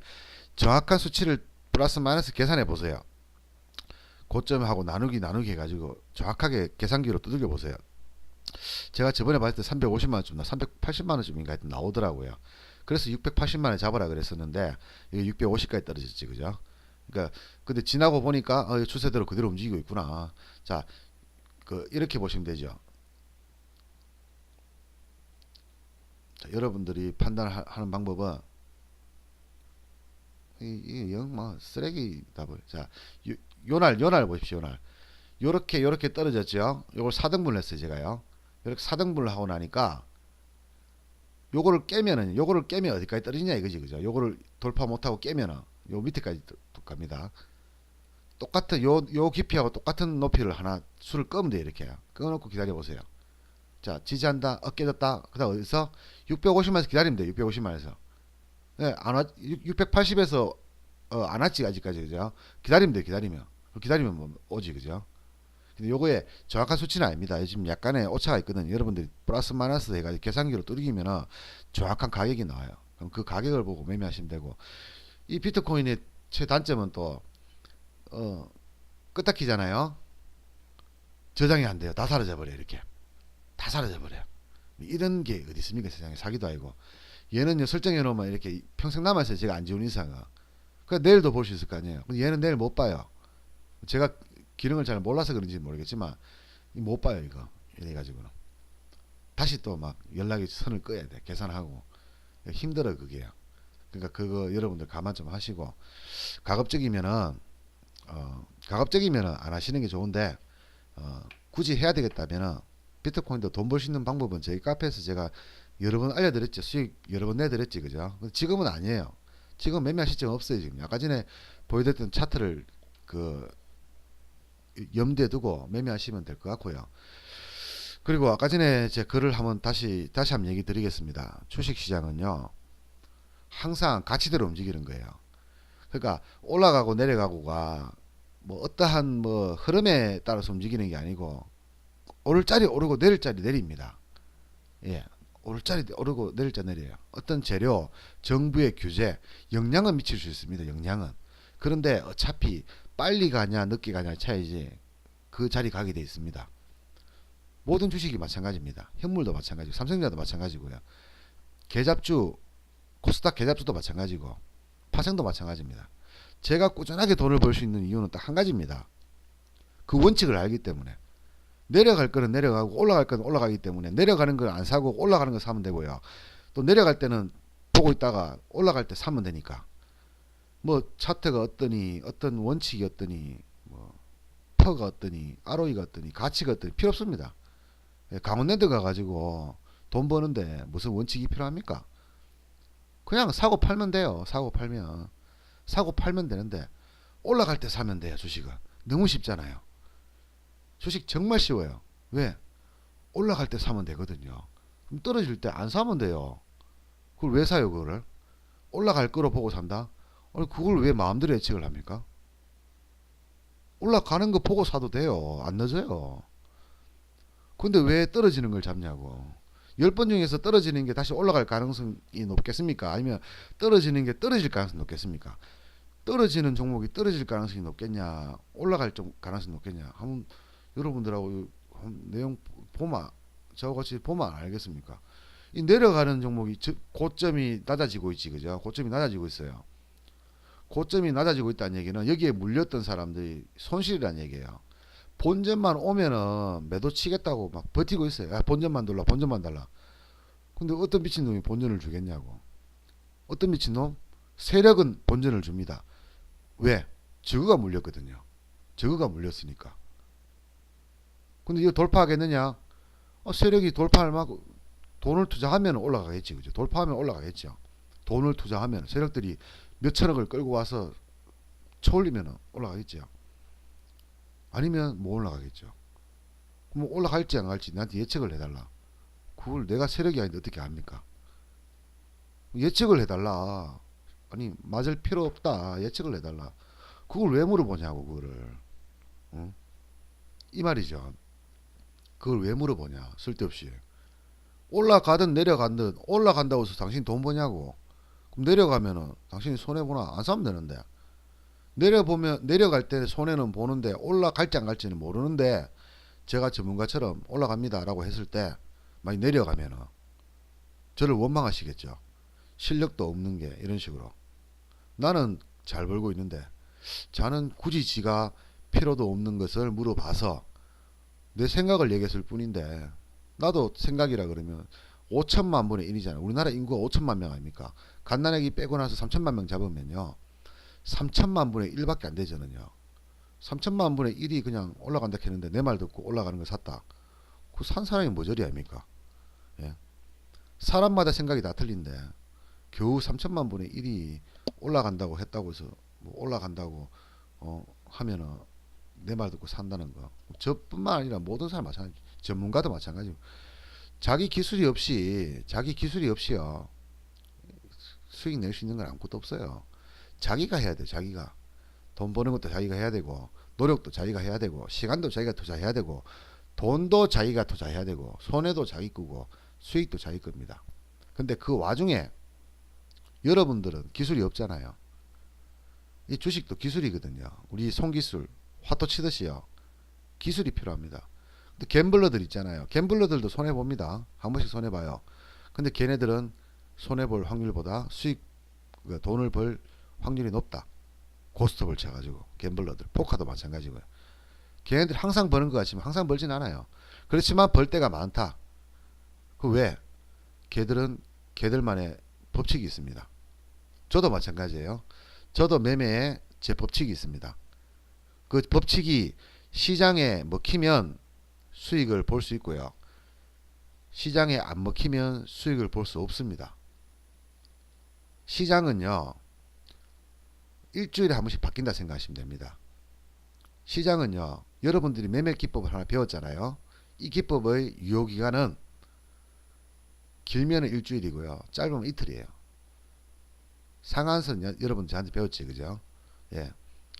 정확한 수치를 플러스 마이너스 계산해 보세요. 고점하고 나누기 해가지고 정확하게 계산기로 두들겨 보세요. 제가 저번에 봤을 때 350만 원쯤 380만 원쯤인가 하여튼 나오더라고요. 그래서 680만 원 잡으라 그랬었는데 이게 650까지 떨어졌지, 그죠? 그러니까 근데 지나고 보니까 추세대로 그대로 움직이고 있구나. 자, 이렇게 보시면 되죠. 자, 여러분들이 판단하는 방법은 뭐 쓰레기 답을. 자, 요날 보십시오. 요날 요렇게 떨어졌죠. 요걸 4등분을 했어요, 제가요. 이렇게 4등분을 하고 나니까 요거를 깨면 어디까지 떨어지냐 이거지, 그죠? 요거를 돌파 못하고 깨면은 요 밑에까지 갑니다. 똑같은 요 깊이하고 똑같은 높이를 하나 수를 끄면 돼요. 이렇게 끊어놓고 기다려 보세요. 자, 지지한다, 깨졌다. 그다음 어디서 650만에서 기다리면 돼요. 650만에서. 네, 안 왔, 680에서 안 왔지 아직까지, 그죠? 기다리면 돼요. 기다리면 뭐 오지, 그죠? 근데 요거에 정확한 수치는 아닙니다. 지금 약간의 오차가 있거든요. 여러분들이 플러스 마이너스 해가지고 계산기로 뚫기면은 정확한 가격이 나와요. 그럼 그 가격을 보고 매매하시면 되고, 이 비트코인의 최단점은 또 끄떡이잖아요. 저장이 안 돼요. 다 사라져 버려. 이렇게 다 사라져 버려요. 이런 게 어디 있습니까, 세상에. 사기도 아니고. 얘는요, 설정해 놓으면 이렇게 평생 남아있어요. 제가 안 지운 이상은. 그러니까 내일도 볼 수 있을 거 아니에요. 근데 얘는 내일 못 봐요. 제가 기능을 잘 몰라서 그런지 모르겠지만 못 봐요, 이거. 이래 가지고는 다시 또 막 연락이 선을 꺼야 돼. 계산하고 힘들어, 그게요. 그러니까 그거 여러분들 감안 좀 하시고, 가급적이면은 가급적이면은 안 하시는 게 좋은데 굳이 해야 되겠다면은 비트코인도 돈 벌 수 있는 방법은 저희 카페에서 제가 여러 번 알려드렸죠. 수익 여러 번 내드렸지, 그죠? 근데 지금은 아니에요. 지금 매매할 시점 없어요. 지금 아까 전에 보여드렸던 차트를 그 염두에 두고 매매하시면 될 것 같고요. 그리고 아까 전에 제 글을 한번 다시 한번 얘기 드리겠습니다. 주식시장은요, 항상 가치대로 움직이는 거예요. 그러니까 올라가고 내려가고가 뭐 어떠한 뭐 흐름에 따라서 움직이는 게 아니고 오를 자리 오르고 내릴 자리 내립니다. 예. 오를 자리 오르고 내릴 자리 내려요. 어떤 재료, 정부의 규제, 영향은 미칠 수 있습니다. 영향은. 그런데 어차피 빨리 가냐 늦게 가냐 차이지 그 자리 가게 돼 있습니다. 모든 주식이 마찬가지입니다. 현물도 마찬가지고 삼성전자도 마찬가지고요. 계잡주 코스닥 계잡주도 마찬가지고 파생도 마찬가지입니다. 제가 꾸준하게 돈을 벌 수 있는 이유는 딱 한 가지입니다. 그 원칙을 알기 때문에. 내려갈 거는 내려가고 올라갈 거는 올라가기 때문에 내려가는 걸 안 사고 올라가는 걸 사면 되고요. 또 내려갈 때는 보고 있다가 올라갈 때 사면 되니까. 뭐 차트가 어떠니 어떤 원칙이 어떠니 뭐 퍼가 어떠니 ROE가 어떠니 가치가 어떠니 필요 없습니다. 예, 강원랜드 가가지고 돈 버는데 무슨 원칙이 필요합니까? 그냥 사고 팔면 돼요. 사고 팔면 되는데 올라갈 때 사면 돼요. 주식은 너무 쉽잖아요. 주식 정말 쉬워요. 왜? 올라갈 때 사면 되거든요. 그럼 떨어질 때 안 사면 돼요. 그걸 왜 사요? 그거를 올라갈 거로 보고 산다? 아니 그걸 왜 마음대로 예측을 합니까? 올라가는 거 보고 사도 돼요. 안 늦어요. 근데 왜 떨어지는 걸 잡냐고. 10번 중에서 떨어지는 게 다시 올라갈 가능성이 높겠습니까? 아니면 떨어지는 게 떨어질 가능성이 높겠습니까? 떨어지는 종목이 떨어질 가능성이 높겠냐, 올라갈 가능성이 높겠냐. 한번 여러분들하고 내용 보면, 저와 같이 보면 알겠습니까? 이 내려가는 종목이 고점이 낮아지고 있지, 그죠? 고점이 낮아지고 있어요. 고점이 낮아지고 있다는 얘기는 여기에 물렸던 사람들이 손실이라는 얘기예요. 본전만 오면은 매도 치겠다고 막 버티고 있어요. 야, 본전만 달라, 본전만 달라. 근데 어떤 미친놈이 본전을 주겠냐고. 어떤 미친놈? 세력은 본전을 줍니다. 왜? 저거가 물렸거든요. 저거가 물렸으니까. 근데 이거 돌파하겠느냐? 세력이 돌파할 만큼 돈을 투자하면 올라가겠지, 그죠? 돌파하면 올라가겠죠. 돈을 투자하면 세력들이 몇 천억을 끌고 와서 쳐올리면 올라가겠죠. 아니면 못 올라가겠죠. 그럼 올라갈지 안 갈지 나한테 예측을 해달라. 그걸 내가 세력이 아닌데 어떻게 합니까? 예측을 해달라. 아니 맞을 필요 없다. 예측을 해달라. 그걸 왜 물어보냐고 그거를. 응? 이 말이죠. 그걸 왜 물어보냐 쓸데없이. 올라가든 내려가든 올라간다고 해서 당신 돈 버냐고. 그럼 내려가면은 당신이 손해보나. 안 사면 되는데. 내려보면 내려갈 때 손해는 보는데 올라갈지 안 갈지는 모르는데 제가 전문가처럼 올라갑니다 라고 했을 때 많이 내려가면은 저를 원망하시겠죠. 실력도 없는 게 이런 식으로. 나는 잘 벌고 있는데 자는 굳이 지가 필요도 없는 것을 물어봐서 내 생각을 얘기했을 뿐인데, 나도 생각이라 그러면 5천만 분의 1이잖아요. 우리나라 인구가 5천만 명 아닙니까? 갓난아기 빼고 나서 3천만 명 잡으면요 3천만 분의 1밖에 안 되잖아요. 3천만 분의 1이 그냥 올라간다 했는데 내 말 듣고 올라가는 걸 샀다. 그 산 사람이 뭐 저리 아닙니까? 예? 사람마다 생각이 다 틀린데 겨우 3천만 분의 1이 올라간다고 했다고 해서 뭐 올라간다고 하면은 내 말 듣고 산다는 거. 저뿐만 아니라 모든 사람 마찬가지. 전문가도 마찬가지고. 자기 기술이 없이요 수익 낼 수 있는 건 아무것도 없어요. 자기가 해야 돼. 자기가 돈 버는 것도 자기가 해야 되고 노력도 자기가 해야 되고 시간도 자기가 투자해야 되고 돈도 자기가 투자해야 되고 손해도 자기 거고 수익도 자기 겁니다. 근데 그 와중에 여러분들은 기술이 없잖아요. 이 주식도 기술이거든요. 우리 손기술 화토 치듯이요. 기술이 필요합니다. 근데 갬블러들 있잖아요. 갬블러들도 손해봅니다. 한 번씩 손해봐요. 근데 걔네들은 손해볼 확률보다 수익, 돈을 벌 확률이 높다. 고스톱을 쳐가지고 갬블러들. 포카도 마찬가지고요. 걔네들 항상 버는 것 같지만 항상 벌진 않아요. 그렇지만 벌 때가 많다. 그 왜? 걔들은 걔들만의 법칙이 있습니다. 저도 마찬가지예요. 저도 매매에 제 법칙이 있습니다. 그 법칙이 시장에 먹히면 수익을 볼 수 있고요. 시장에 안 먹히면 수익을 볼 수 없습니다. 시장은요. 일주일에 한 번씩 바뀐다 생각하시면 됩니다. 시장은요. 여러분들이 매매 기법을 하나 배웠잖아요. 이 기법의 유효기간은 길면 일주일이고요. 짧으면 이틀이에요. 상한선 여러분 저한테 배웠지, 그죠? 예.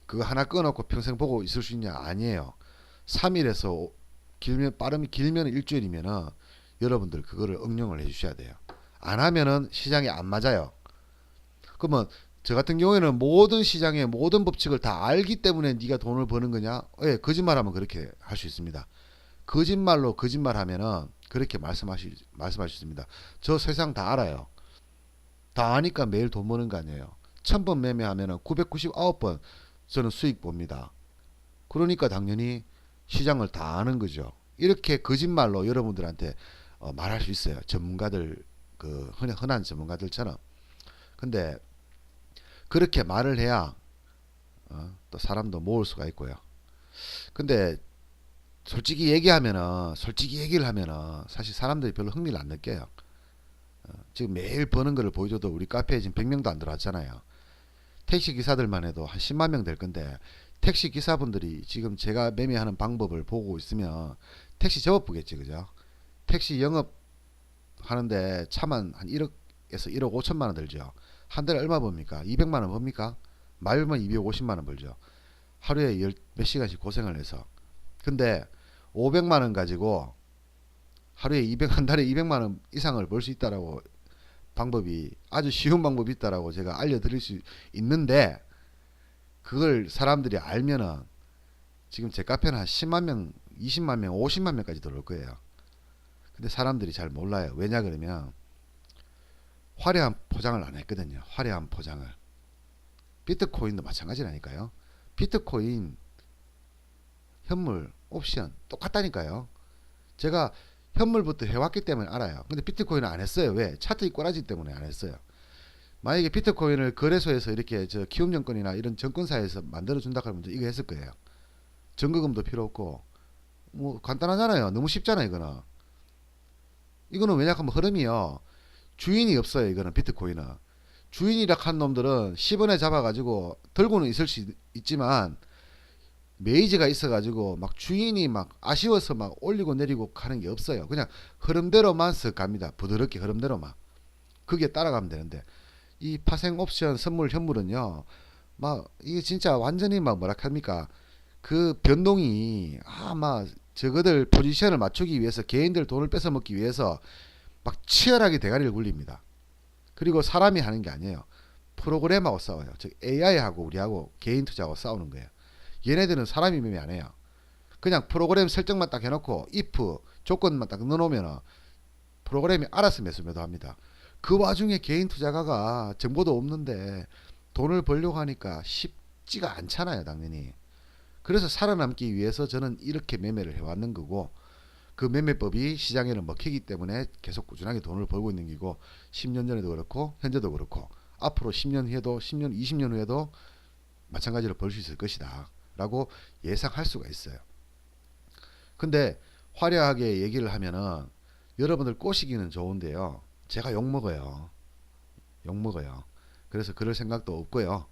그거 하나 끊어놓고 평생 보고 있을 수 있냐? 아니에요. 3일에서 빠르면 길면 일주일이면은 여러분들 그거를 응용을 해주셔야 돼요. 안 하면은 시장에 안 맞아요. 그러면 저 같은 경우에는 모든 시장의 모든 법칙을 다 알기 때문에 네가 돈을 버는 거냐? 예, 거짓말하면 그렇게 할 수 있습니다. 거짓말로 거짓말하면은 그렇게 말씀하실 수 있습니다. 저 세상 다 알아요. 다 아니까 매일 돈 버는 거 아니에요. 1000번 매매하면은 999번 저는 수익 봅니다. 그러니까 당연히 시장을 다 아는 거죠. 이렇게 거짓말로 여러분들한테 말할 수 있어요. 전문가들, 그 흔한 전문가들처럼. 근데 그렇게 말을 해야 또 사람도 모을 수가 있고요. 근데 솔직히 얘기를 하면은 사실 사람들이 별로 흥미를 안 느껴요. 지금 매일 버는 거를 보여줘도 우리 카페에 지금 100명도 안 들어왔잖아요. 택시 기사들만 해도 한 10만 명 될 건데, 택시 기사분들이 지금 제가 매매하는 방법을 보고 있으면 택시 접어보겠지, 그죠? 택시 영업 하는데 차만 한 1억에서 1억 5천만 원 들죠. 한 달에 얼마 법니까? 200만 원 법니까? 말만 250만 원 벌죠. 하루에 몇 시간씩 고생을 해서. 근데 500만 원 가지고 하루에 한 달에 200만 원 이상을 벌 수 있다라고, 방법이 아주 쉬운 방법이 있다라고 제가 알려드릴 수 있는데, 그걸 사람들이 알면은 지금 제 카페는 한 10만 명, 20만 명, 50만 명까지 들어올 거예요. 근데 사람들이 잘 몰라요. 왜냐 그러면 화려한 포장을 안 했거든요. 화려한 포장을. 비트코인도 마찬가지라니까요. 비트코인, 현물, 옵션 똑같다니까요. 제가 현물부터 해왔기 때문에 알아요. 근데 비트코인은 안 했어요. 왜? 차트의 꼬라지 때문에 안 했어요. 만약에 비트코인을 거래소에서 이렇게 키움증권이나 이런 증권사에서 만들어준다 그러면 이거 했을 거예요. 증거금도 필요 없고, 뭐 간단하잖아요. 너무 쉽잖아요. 이거는 왜냐 하면 흐름이요, 주인이 없어요. 이거는 비트코인은 주인이라 한 놈들은 10원에 잡아가지고 들고는 있을 수 있지만, 메이저가 있어가지고 막 주인이 막 아쉬워서 막 올리고 내리고 가는 게 없어요. 그냥 흐름대로만 쓱 갑니다. 부드럽게 흐름대로만. 그게 따라가면 되는데, 이 파생 옵션 선물 현물은요, 막 이게 진짜 완전히 막 뭐라 합니까, 그 변동이 막 저거들 포지션을 맞추기 위해서, 개인들 돈을 뺏어 먹기 위해서 막 치열하게 대가리를 굴립니다. 그리고 사람이 하는 게 아니에요. 프로그램하고 싸워요. 즉 AI하고 우리하고 개인 투자하고 싸우는 거예요. 얘네들은 사람이 매매 안 해요. 그냥 프로그램 설정만 딱 해놓고 if 조건만 딱 넣어놓으면 프로그램이 알아서 매수매도합니다. 그 와중에 개인 투자가가 정보도 없는데 돈을 벌려고 하니까 쉽지가 않잖아요, 당연히. 그래서 살아남기 위해서 저는 이렇게 매매를 해왔는 거고, 그 매매법이 시장에는 먹히기 때문에 계속 꾸준하게 돈을 벌고 있는 거고, 10년 전에도 그렇고 현재도 그렇고 앞으로 10년 후에도 10년 20년 후에도 마찬가지로 벌 수 있을 것이다 라고 예상할 수가 있어요. 근데 화려하게 얘기를 하면은 여러분들 꼬시기는 좋은데요, 제가 욕먹어요. 욕먹어요. 그래서 그럴 생각도 없고요.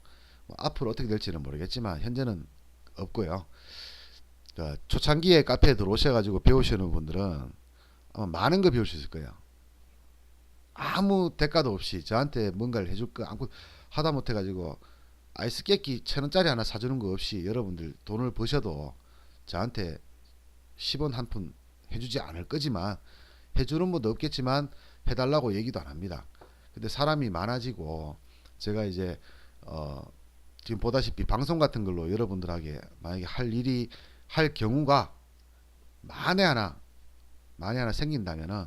뭐 앞으로 어떻게 될지는 모르겠지만 현재는 없고요. 초창기에 카페에 들어오셔가지고 배우시는 분들은 아마 많은 거 배울 수 있을 거예요. 아무 대가도 없이 저한테 뭔가를 해줄 거 아무 하다 못해가지고 아이스 깨끼 1,000원짜리 하나 사주는 거 없이 여러분들 돈을 버셔도 저한테 10원 한 푼 해주지 않을 거지만, 해주는 분도 없겠지만 해달라고 얘기도 안 합니다. 근데 사람이 많아지고 제가 이제 지금 보다시피 방송 같은 걸로 여러분들에게 만약에 할 경우가 만에 하나 생긴다면은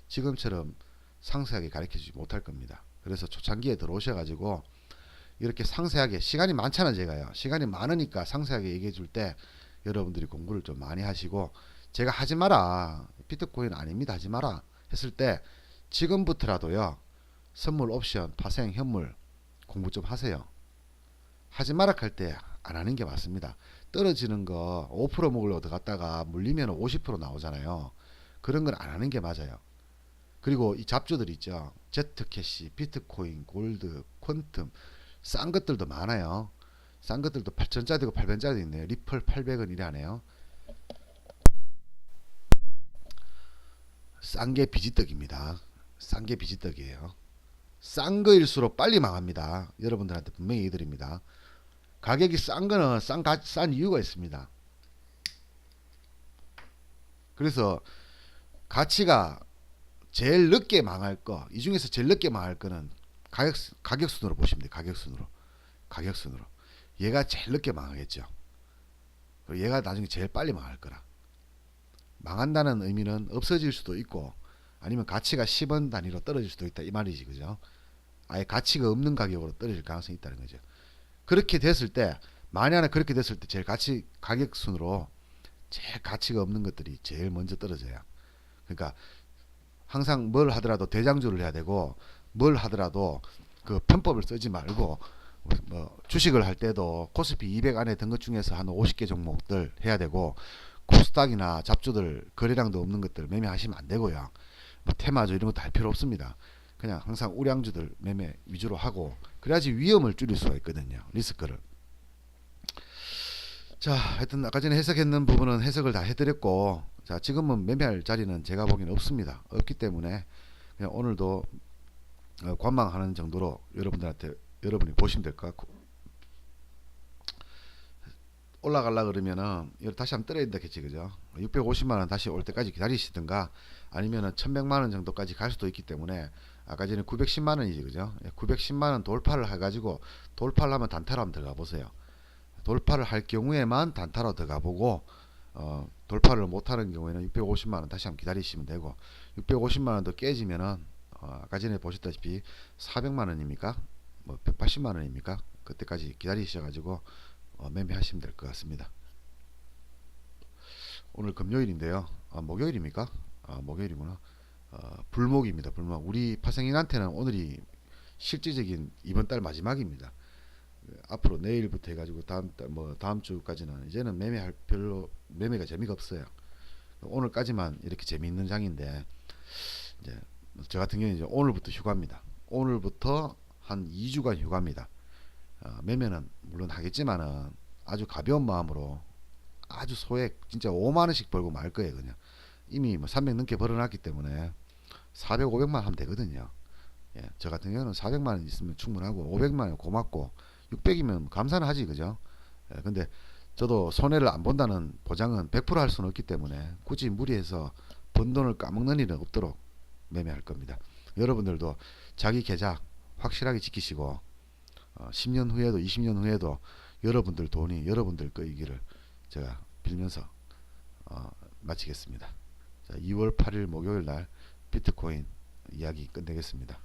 지금처럼 상세하게 가르쳐주지 못할 겁니다. 그래서 초창기에 들어오셔가지고 이렇게 상세하게, 시간이 많잖아 제가요. 시간이 많으니까 상세하게 얘기해 줄 때 여러분들이 공부를 좀 많이 하시고, 제가 하지 마라, 비트코인 아닙니다, 하지 마라 했을 때 지금부터라도요, 선물, 옵션, 파생, 현물 공부 좀 하세요. 하지 마라 할 때 안 하는 게 맞습니다. 떨어지는 거 5% 먹으려고 들어갔다가 물리면 50% 나오잖아요. 그런 건 안 하는 게 맞아요. 그리고 이 잡주들 있죠. 제트캐시, 비트코인, 골드, 퀀텀, 싼 것들도 많아요. 싼 것들도 8,000짜리고 800짜리도 있네요. 리플 800원 이래 하네요. 싼 게 비지떡입니다. 싼 게 비지떡이에요. 싼 거일수록 빨리 망합니다. 여러분들한테 분명히 얘기드립니다. 가격이 싼 거는 싼 이유가 있습니다. 그래서 가치가 제일 늦게 망할 거, 이 중에서 제일 늦게 망할 거는 가격순으로 보시면 돼요. 가격순으로. 얘가 제일 늦게 망하겠죠. 그리고 얘가 나중에 제일 빨리 망할 거라. 망한다는 의미는 없어질 수도 있고, 아니면 가치가 10원 단위로 떨어질 수도 있다 이 말이지, 그죠? 아예 가치가 없는 가격으로 떨어질 가능성이 있다는 거죠. 그렇게 됐을 때, 만약에 그렇게 됐을 때 제일 가격 순으로 제일 가치가 없는 것들이 제일 먼저 떨어져요. 그러니까 항상 뭘 하더라도 대장주를 해야 되고, 뭘 하더라도 그 편법을 쓰지 말고 뭐 주식을 할 때도 코스피 200 안에 든 것 중에서 한 50개 종목들 해야 되고, 코스닥이나 잡주들 거래량도 없는 것들 매매하시면 안 되고요. 뭐 테마주 이런 것도 할 필요 없습니다. 그냥 항상 우량주들 매매 위주로 하고, 그래야지 위험을 줄일 수가 있거든요. 리스크를. 자, 하여튼 아까 전에 해석했는 부분은 해석을 다 해드렸고, 자, 지금은 매매할 자리는 제가 보기엔 없습니다. 없기 때문에 그냥 오늘도 관망하는 정도로 여러분이 보시면 될 것 같고, 올라가려 그러면은 이걸 다시 한번 떨어야 된다겠지, 그죠? 650만 원 다시 올 때까지 기다리시든가, 아니면은 1100만 원 정도까지 갈 수도 있기 때문에, 아까 전에 910만 원이지, 그죠? 910만 원 돌파를 해가지고, 돌파를 하면 단타로 한번 들어가 보세요. 돌파를 할 경우에만 단타로 들어가 보고, 돌파를 못하는 경우에는 650만 원 다시 한번 기다리시면 되고, 650만 원도 깨지면은 아까 전에 보셨다시피 400만 원입니까? 뭐 180만 원입니까? 그때까지 기다리셔가지고 매매하시면 될 것 같습니다. 오늘 금요일인데요. 목요일입니까? 목요일이구나. 불목입니다. 불목. 우리 파생인한테는 오늘이 실질적인 이번 달 마지막입니다. 앞으로 내일부터 해가지고 다음 달, 뭐 다음 주까지는 이제는 매매가 재미가 없어요. 오늘까지만 이렇게 재미있는 장인데, 이제 저 같은 경우는 이제 오늘부터 휴가입니다. 오늘부터 한 2주간 휴가입니다. 매매는 물론 하겠지만은 아주 가벼운 마음으로, 아주 소액 진짜 5만 원씩 벌고 말 거예요. 그냥 이미 뭐 300 넘게 벌어놨기 때문에 400, 500만 하면 되거든요. 예, 저 같은 경우는 400만 원 있으면 충분하고, 500만 원 고맙고, 600이면 감사는 하지, 그죠? 예, 근데 저도 손해를 안 본다는 보장은 100%할 수는 없기 때문에 굳이 무리해서 번 돈을 까먹는 일은 없도록 매매할 겁니다. 여러분들도 자기 계좌 확실하게 지키시고, 10년 후에도 20년 후에도 여러분들 돈이 여러분들 거이기를 제가 빌면서 마치겠습니다. 자, 2월 8일 목요일 날 비트코인 이야기 끝내겠습니다.